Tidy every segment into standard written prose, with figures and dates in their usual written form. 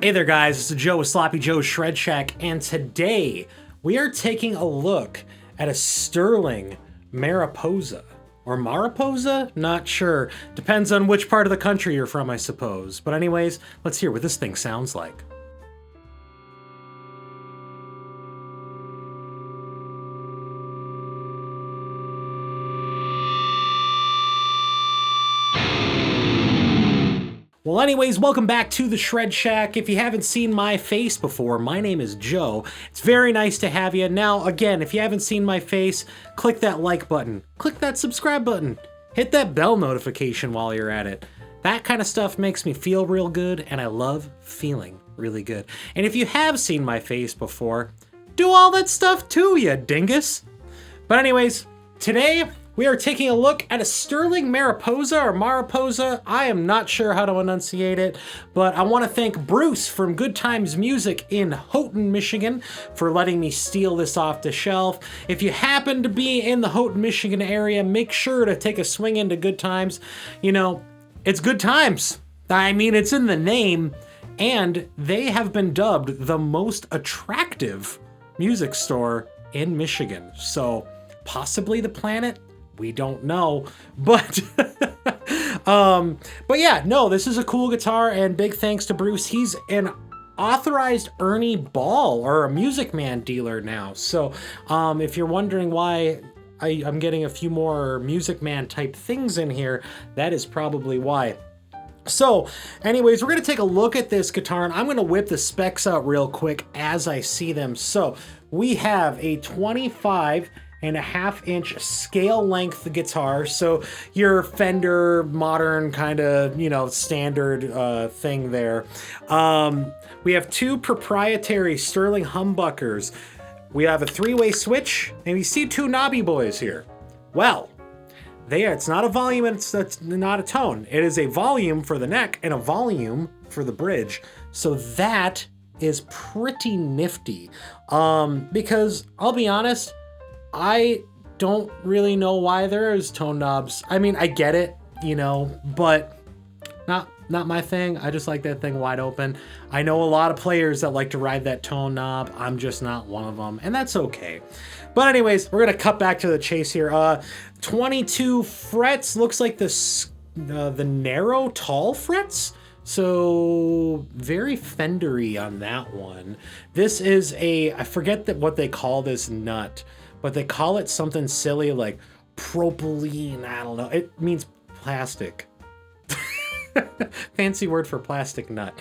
Hey there guys, this is Joe with Sloppy Joe's Shred Shack, and today we are taking a look at a sterling MARIPOSA. Or MARIPOSA? Not sure. Depends on which part of the country you're from, I suppose. But anyways, let's hear what this thing sounds like. Well, anyways, welcome back to the Shred Shack. If you haven't seen my face before, my name is Joe. It's very nice to have you. Now, again, if you haven't seen my face, click that like button. Click that subscribe button. Hit that bell notification while you're at it. That kind of stuff makes me feel real good, and I love feeling really good. And if you have seen my face before, do all that stuff too, you dingus. But anyways, today we are taking a look at a sterling MARIPOSA or MARIPOSA. I am not sure how to enunciate it, but I want to thank Bruce from Good Times Music in Houghton, Michigan for letting me steal this off the shelf. If you happen to be in the Houghton, Michigan area, make sure to take a swing into Good Times. You know, it's good times. I mean, it's in the name, and they have been dubbed the most attractive music store in Michigan. So possibly the planet. We don't know, but yeah, no, this is a cool guitar, and big thanks to Bruce. He's an authorized Ernie Ball or a Music Man dealer now. So if you're wondering why I'm getting a few more Music Man type things in here, that is probably why. So anyways, we're going to take a look at this guitar, and I'm going to whip the specs out real quick as I see them. So we have a 25.5-inch scale length guitar, so your Fender modern kind of, you know, standard thing there. We have two proprietary Sterling humbuckers. We have a three-way switch, and you see two knobby boys here. Well, it's not a volume and it's not a tone. It is a volume for the neck and a volume for the bridge. So that is pretty nifty. Because I'll be honest, I don't really know why there is tone knobs. I mean, I get it, you know, but not my thing. I just like that thing wide open. I know a lot of players that like to ride that tone knob. I'm just not one of them, and that's okay. But anyways, we're gonna cut back to the chase here. 22 frets, looks like the narrow tall frets. So very Fendery on that one. This is I forget what they call this nut, but they call it something silly like propylene. I don't know. It means plastic. Fancy word for plastic nut.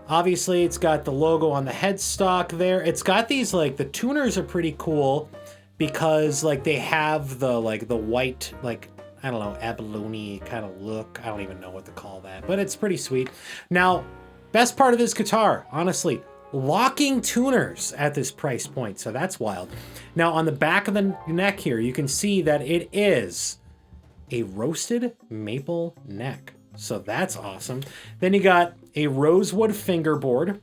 Obviously, it's got the logo on the headstock there. It's got these, like, the tuners are pretty cool because, like, they have the white, like, I don't know, abalone kind of look. I don't even know what to call that, but it's pretty sweet. Now, best part of this guitar, honestly, locking tuners at this price point, so that's wild. Now, on the back of the neck here, you can see that it is a roasted maple neck, so that's awesome. Then you got a rosewood fingerboard,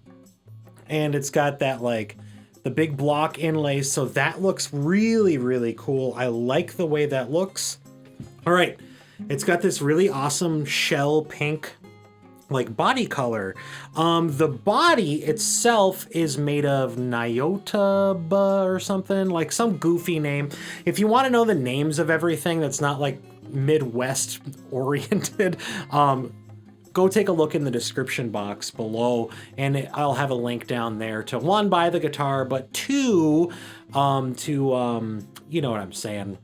and it's got that, like, the big block inlays, so that looks really, really cool. I like the way that looks. All right, it's got this really awesome shell pink, like, body color. The body itself is made of Nyota or something, like some goofy name. If you want to know the names of everything that's not like Midwest oriented, go take a look in the description box below, and I'll have a link down there to, one, buy the guitar, but two, you know what I'm saying,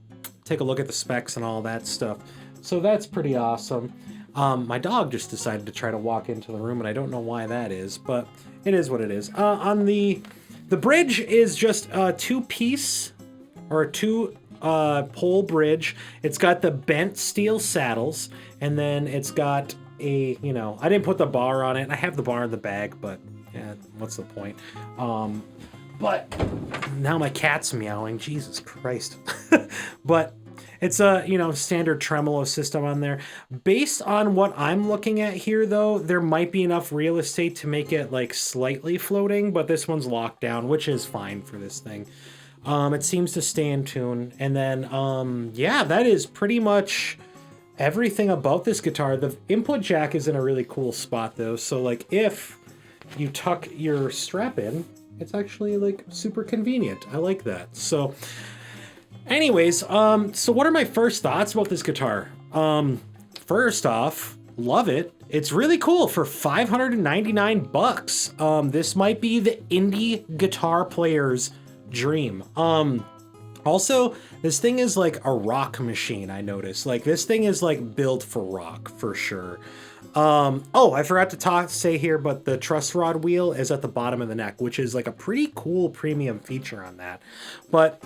take a look at the specs and all that stuff. So that's pretty awesome. My dog just decided to try to walk into the room, and I don't know why that is, but it is what it is. On the bridge is just a two-piece or a two-pole bridge. It's got the bent steel saddles, and then it's got a, you know, I didn't put the bar on it. I have the bar in the bag, but yeah, what's the point? But now my cat's meowing. Jesus Christ. But it's a, you know, standard tremolo system on there. Based on what I'm looking at here, though, there might be enough real estate to make it, like, slightly floating, but this one's locked down, which is fine for this thing. It seems to stay in tune. And then, yeah, that is pretty much everything about this guitar. The input jack is in a really cool spot though. So like if you tuck your strap in, it's actually like super convenient. I like that. So anyways, so what are my first thoughts about this guitar? First off, love it. It's really cool for $599. This might be the indie guitar player's dream. Also, this thing is like a rock machine, I noticed. Like this thing is like built for rock for sure. Oh, I forgot to say here, but the truss rod wheel is at the bottom of the neck, which is like a pretty cool premium feature on that. But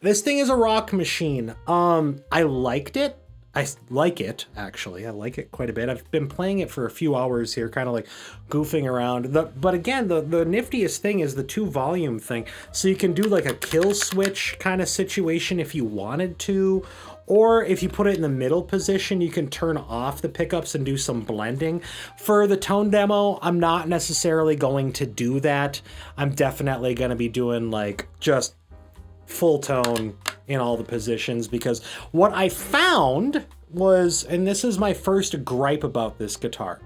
this thing is a rock machine. I liked it. I like it, actually. I like it quite a bit. I've been playing it for a few hours here, kind of like goofing around. But again, the niftiest thing is the 2-volume thing. So you can do like a kill switch kind of situation if you wanted to. Or if you put it in the middle position, you can turn off the pickups and do some blending. For the tone demo, I'm not necessarily going to do that. I'm definitely going to be doing like just full tone in all the positions, because what I found was, and this is my first gripe about this guitar,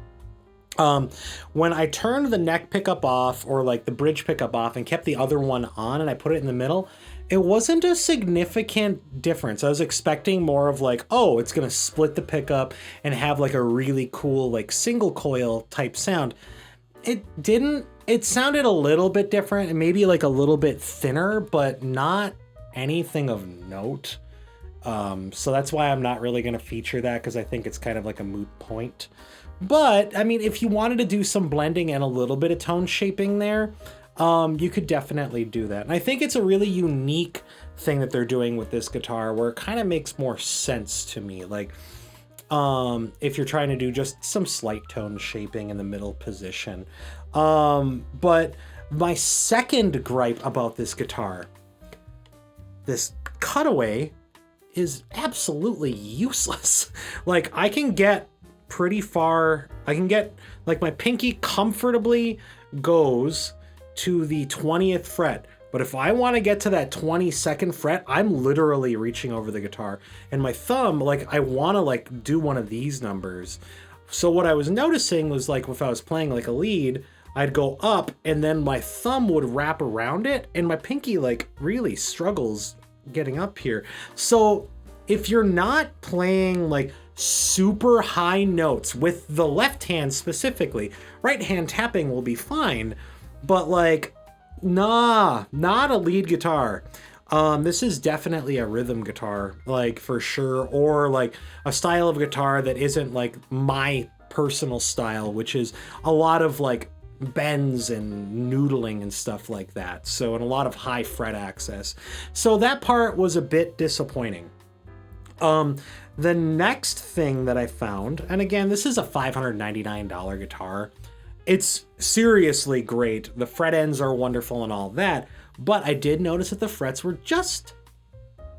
when I turned the neck pickup off or like the bridge pickup off and kept the other one on and I put it in the middle, it wasn't a significant difference. I was expecting more of like, oh, it's gonna split the pickup and have like a really cool like single coil type sound. It didn't. It sounded a little bit different and maybe like a little bit thinner, but not anything of note. So that's why I'm not really going to feature that, because I think it's kind of like a moot point. But I mean, if you wanted to do some blending and a little bit of tone shaping there, you could definitely do that. And I think it's a really unique thing that they're doing with this guitar, where it kind of makes more sense to me. Like, if you're trying to do just some slight tone shaping in the middle position. But my second gripe about this guitar, this cutaway is absolutely useless. Like I can get pretty far. I can get like my pinky comfortably goes to the 20th fret. But if I want to get to that 22nd fret, I'm literally reaching over the guitar, and my thumb, like I want to like do one of these numbers. So what I was noticing was like if I was playing like a lead, I'd go up and then my thumb would wrap around it and my pinky like really struggles getting up here. So if you're not playing like super high notes with the left hand specifically, right hand tapping will be fine, but like, nah, not a lead guitar. This is definitely a rhythm guitar, like for sure, or like a style of guitar that isn't like my personal style, which is a lot of like bends and noodling and stuff like that. So, and a lot of high fret access. So that part was a bit disappointing. The next thing that I found, and again, this is a $599 guitar. It's seriously great. The fret ends are wonderful and all that, but I did notice that the frets were just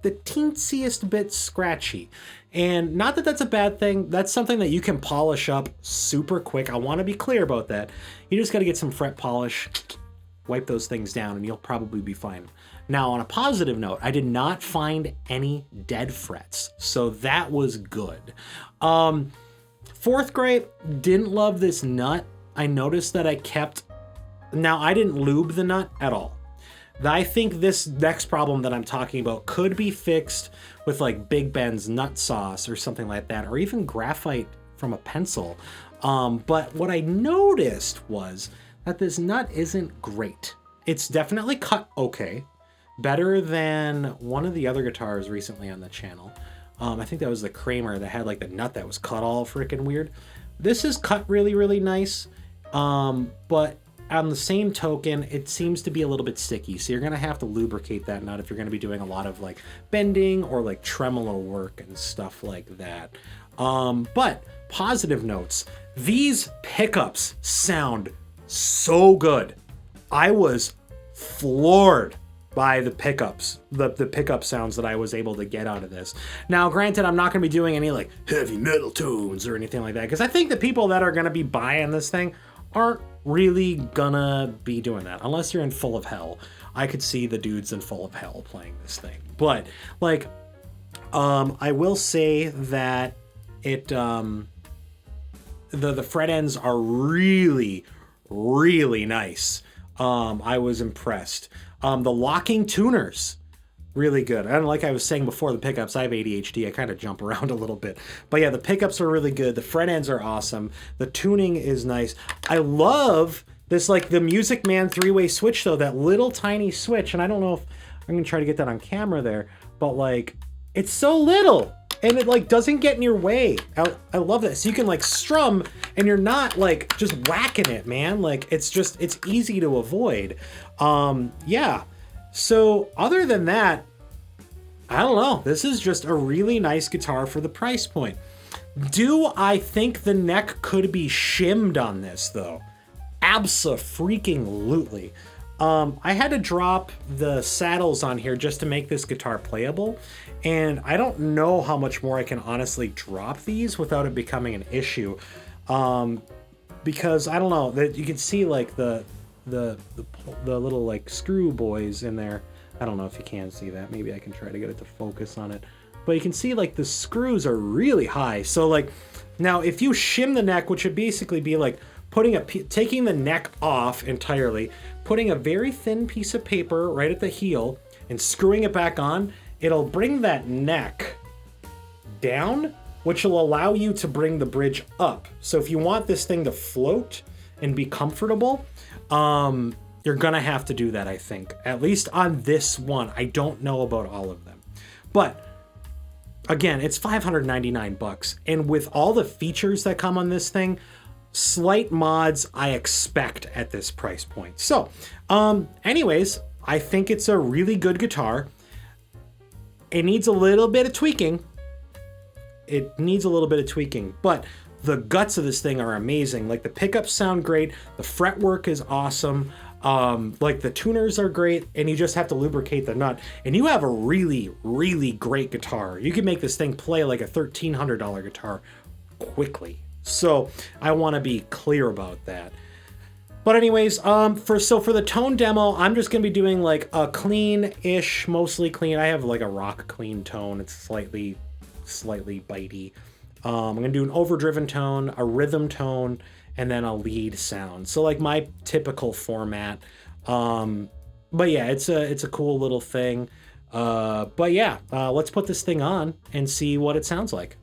the teensiest bit scratchy. And not that that's a bad thing. That's something that you can polish up super quick. I want to be clear about that. You just got to get some fret polish, wipe those things down, and you'll probably be fine. Now, on a positive note, I did not find any dead frets, so that was good. Fourth gripe, didn't love this nut. I noticed that I didn't lube the nut at all. I think this next problem that I'm talking about could be fixed with like Big Ben's nut sauce or something like that, or even graphite from a pencil. But what I noticed was that this nut isn't great. It's definitely cut okay, better than one of the other guitars recently on the channel. I think that was the Kramer that had like the nut that was cut all freaking weird. This is cut really, really nice. But on the same token, it seems to be a little bit sticky. So you're going to have to lubricate that nut if you're going to be doing a lot of like bending or like tremolo work and stuff like that. But positive notes, these pickups sound so good. I was floored by the pickups, the pickup sounds that I was able to get out of this. Now, granted, I'm not going to be doing any like heavy metal tones or anything like that, because I think the people that are going to be buying this thing aren't really gonna be doing that unless you're in Full of Hell. I could see the dudes in Full of Hell playing this thing, but like I will say that it the fret ends are really, really nice. I was impressed. The locking tuners, really good. And like I was saying before, the pickups, I have ADHD. I kind of jump around a little bit. But yeah, the pickups are really good. The fret ends are awesome. The tuning is nice. I love this, like the Music Man 3-way switch though, that little tiny switch. And I don't know if I'm going to try to get that on camera there, but like it's so little and it like doesn't get in your way. I love that. So you can like strum and you're not like just whacking it, man. Like it's easy to avoid. Yeah. So other than that, I don't know. This is just a really nice guitar for the price point. Do I think the neck could be shimmed on this though? Abso-freaking-lutely. I had to drop the saddles on here just to make this guitar playable, and I don't know how much more I can honestly drop these without it becoming an issue, because I don't know that you can see like the little like screw boys in there. I don't know if you can see that. Maybe I can try to get it to focus on it, but you can see like the screws are really high. So like now if you shim the neck, which would basically be like taking the neck off entirely, putting a very thin piece of paper right at the heel and screwing it back on, it'll bring that neck down, which will allow you to bring the bridge up. So if you want this thing to float and be comfortable, you're gonna have to do that, I think. At least on this one. I don't know about all of them. But again, it's $599. And with all the features that come on this thing, slight mods I expect at this price point. So, anyways, I think it's a really good guitar. It needs a little bit of tweaking. But the guts of this thing are amazing. Like the pickups sound great. The fretwork is awesome. Like the tuners are great, and you just have to lubricate the nut. And you have a really, really great guitar. You can make this thing play like a $1,300 guitar quickly. So I want to be clear about that. But anyways, for the tone demo, I'm just gonna be doing like a clean-ish, mostly clean. I have like a rock clean tone. It's slightly bitey. I'm gonna do an overdriven tone, a rhythm tone, and then a lead sound. So like my typical format. But yeah, it's a cool little thing. But yeah, let's put this thing on and see what it sounds like.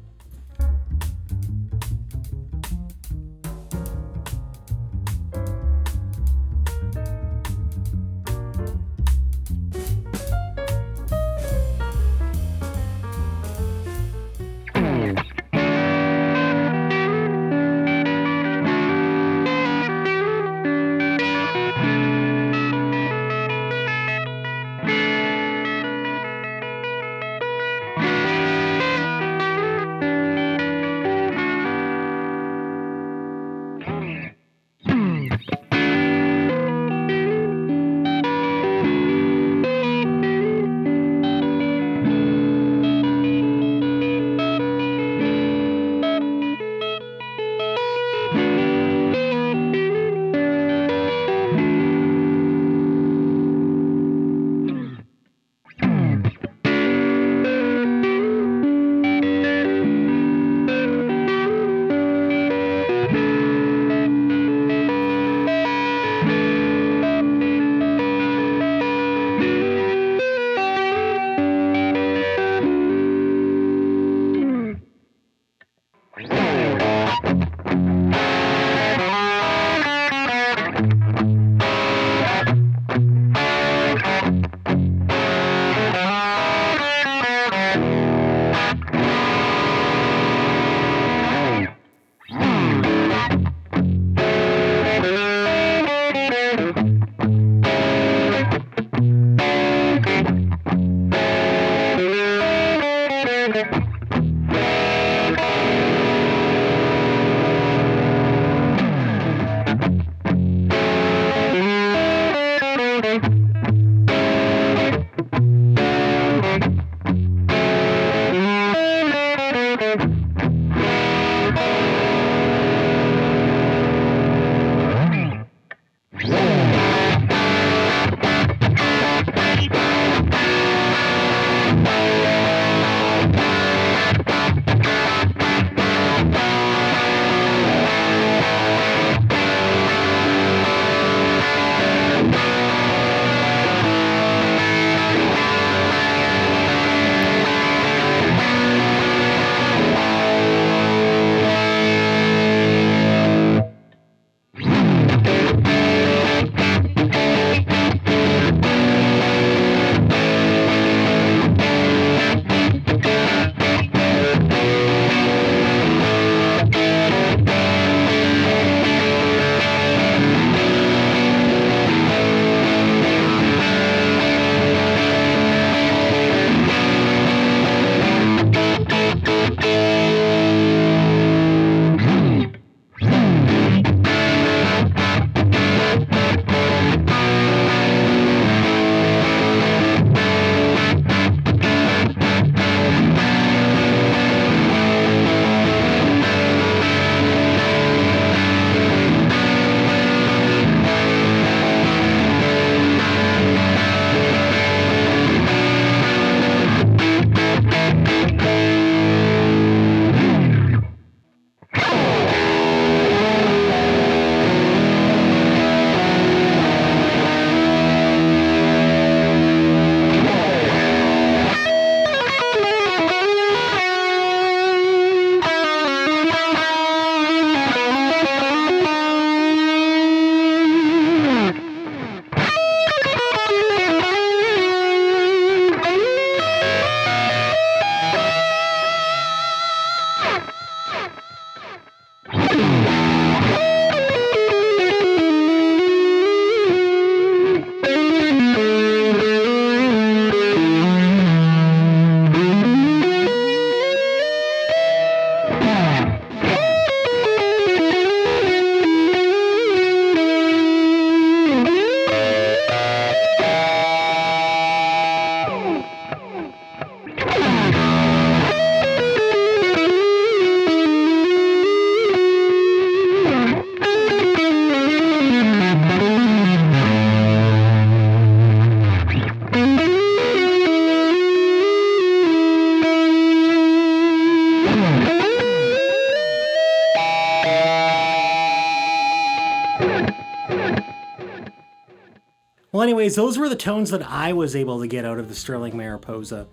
Well, anyways, those were the tones that I was able to get out of the Sterling Mariposa.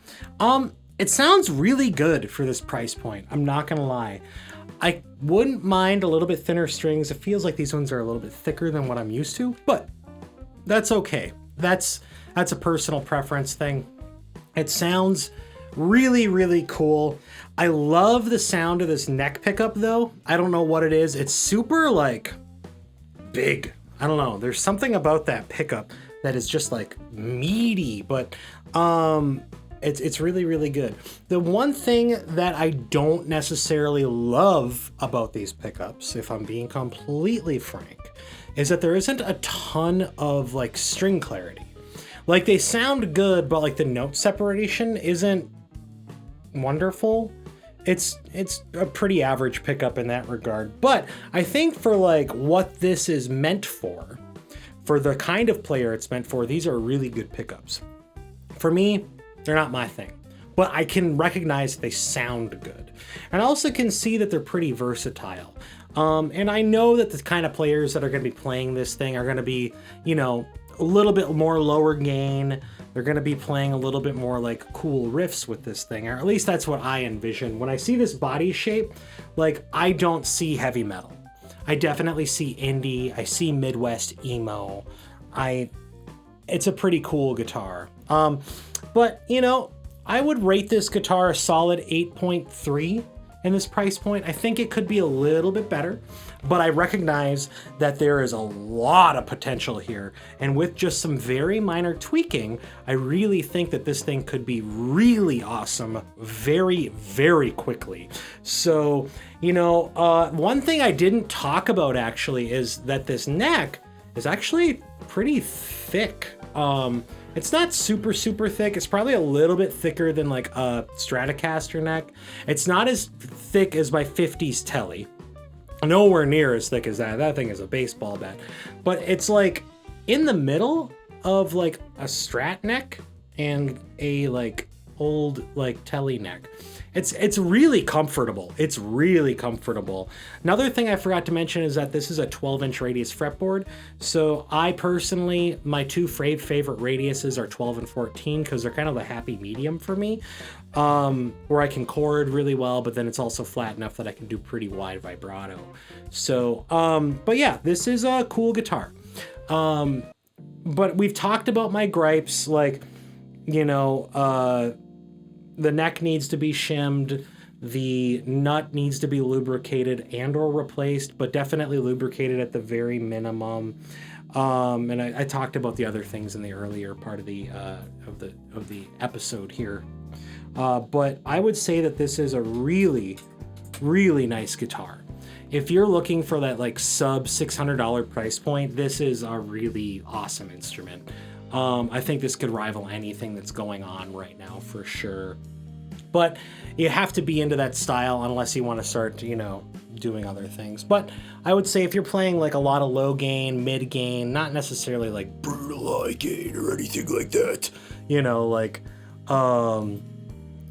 It sounds really good for this price point. I'm not gonna lie. I wouldn't mind a little bit thinner strings. It feels like these ones are a little bit thicker than what I'm used to, but that's okay. That's a personal preference thing. It sounds really, really cool. I love the sound of this neck pickup though. I don't know what it is. It's super like big. I don't know. There's something about that pickup that is just like meaty, but it's really, really good. The one thing that I don't necessarily love about these pickups, if I'm being completely frank, is that there isn't a ton of like string clarity. Like they sound good, but like the note separation isn't wonderful. It's a pretty average pickup in that regard. But I think for like what this is meant for the kind of player it's meant for, these are really good pickups. For me, they're not my thing, but I can recognize they sound good. And I also can see that they're pretty versatile. And I know that the kind of players that are going to be playing this thing are going to be, you know, a little bit more lower gain. They're going to be playing a little bit more like cool riffs with this thing, or at least that's what I envision. When I see this body shape, like I don't see heavy metal. I definitely see indie. I see Midwest emo. It's a pretty cool guitar. But you know, I would rate this guitar a solid 8.3 in this price point. I think it could be a little bit better, but I recognize that there is a lot of potential here. And with just some very minor tweaking, I really think that this thing could be really awesome very, very quickly. So, you know, one thing I didn't talk about actually is that this neck is actually pretty thick. It's not super, super thick. It's probably a little bit thicker than like a Stratocaster neck. It's not as thick as my 50s Telly. Nowhere near as thick as that. That thing is a baseball bat. But it's like in the middle of like a Strat neck and a like old like Telly neck. It's really comfortable. It's really comfortable. Another thing I forgot to mention is that this is a 12-inch radius fretboard. So I personally, my two favorite radiuses are 12 and 14 because they're kind of a happy medium for me, where I can chord really well, but then it's also flat enough that I can do pretty wide vibrato. So, but yeah, this is a cool guitar. But we've talked about my gripes, like, you know, the neck needs to be shimmed, the nut needs to be lubricated and or replaced, but definitely lubricated at the very minimum. And I talked about the other things in the earlier part of the episode here. But I would say that this is a really, really nice guitar. If you're looking for that like sub $600 price point, this is a really awesome instrument. I think this could rival anything that's going on right now for sure. But you have to be into that style unless you want to start, you know, doing other things. But I would say if you're playing like a lot of low gain, mid gain, not necessarily like brutal high gain or anything like that, you know, like,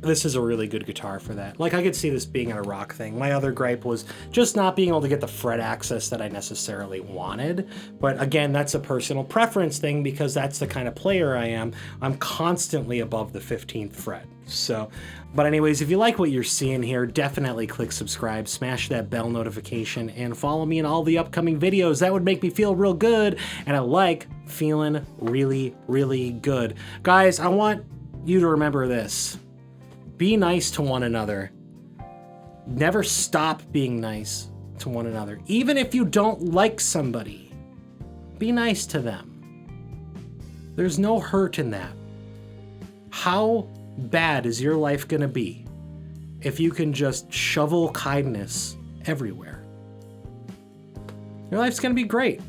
this is a really good guitar for that. Like I could see this being a rock thing. My other gripe was just not being able to get the fret access that I necessarily wanted. But again, that's a personal preference thing because that's the kind of player I am. I'm constantly above the 15th fret. So, but anyways, if you like what you're seeing here, definitely click subscribe, smash that bell notification, and follow me in all the upcoming videos. That would make me feel real good. And I like feeling really, really good. Guys, I want you to remember this. Be nice to one another. Never stop being nice to one another. Even if you don't like somebody, be nice to them. There's no hurt in that. How bad is your life gonna be if you can just shovel kindness everywhere? Your life's gonna be great.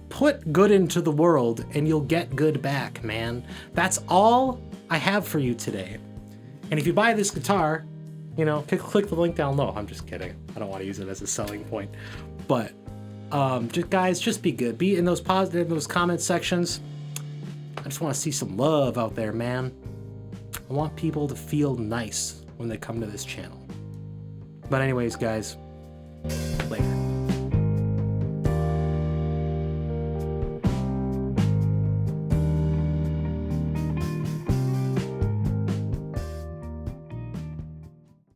Put good into the world and you'll get good back, man. That's all I have for you today. And if you buy this guitar, you know, click the link down low. I'm just kidding. I don't want to use it as a selling point. But just be good. Be in those comment sections. I just want to see some love out there, man. I want people to feel nice when they come to this channel. But anyways, guys, later.